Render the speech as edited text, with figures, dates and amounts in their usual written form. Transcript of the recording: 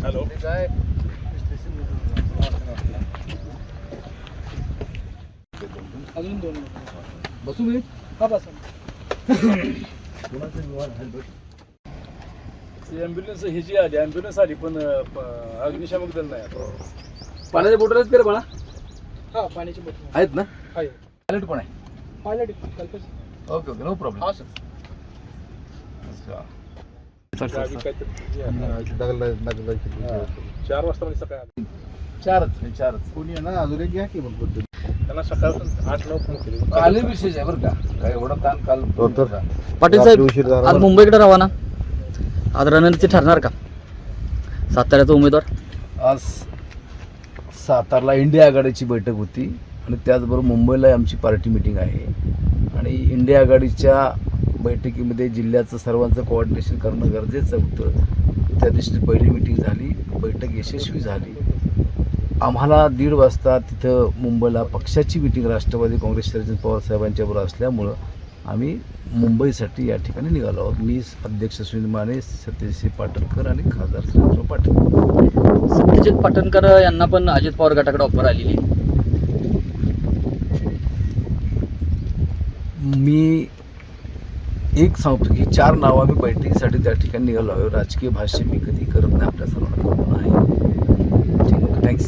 Hello अजून 2 बसू मी हा बसा. ॲम्ब्युलन्स ही जी आली ॲम्ब्युलन्स आली पण अग्निशामक दल नाही आता. पाण्याच्या बोटल आहेत का रे बाळा? हा पाण्याची बॉटल आहेत ना? आहे. पायलट पण आहे. Pilot Kalpesh. Okay okay no problem. हा सर. गावी काहीतरी 4 वाजता म्हणजे सकाळी आली. चारच कोणी आहे ना अजून एक घ्या की मग त्यांना सकाळपासून 8-9 फोन केले. काल विशेष आहे बरं का, काय एवढं ताण काल पाटील साहेब आज मुंबईकडे रवाना. आज रणनीती ठरणार का साताऱ्याचा उमेदवार? आज सातारला इंडिया आघाडीची बैठक होती आणि त्याचबरोबर मुंबईला आमची पार्टी मिटिंग आहे आणि इंडिया आघाडीच्या बैठकीमध्ये जिल्ह्याचं सर्वांचं कोऑर्डिनेशन करणं गरजेचं होतं. त्या दिवशी पहिली मिटिंग झाली, बैठक यशस्वी झाली. आम्हाला 1:30 वाजता तिथं मुंबईला पक्षाची मिटिंग राष्ट्रवादी काँग्रेस शरद पवार साहेबांच्याबरोबर असल्यामुळं आम्ही मुंबईसाठी या ठिकाणी निघालो आहोत. मी अध्यक्ष सुनील माने, सत्यजित पाटणकर आणि खासदार श्रीराम पाटील. सत्यजित पाटणकर यांना पण अजित पवार गटाकडे ऑफर आलेली. मी एक सांगतो की 4 नावं आम्ही बैठकीसाठी त्या ठिकाणी निघालो आहे. राजकीय भाष्य मी कधी करत नाही, आपल्या सर्वांना कल्पना आहे. ठीक आहे, थँक्स.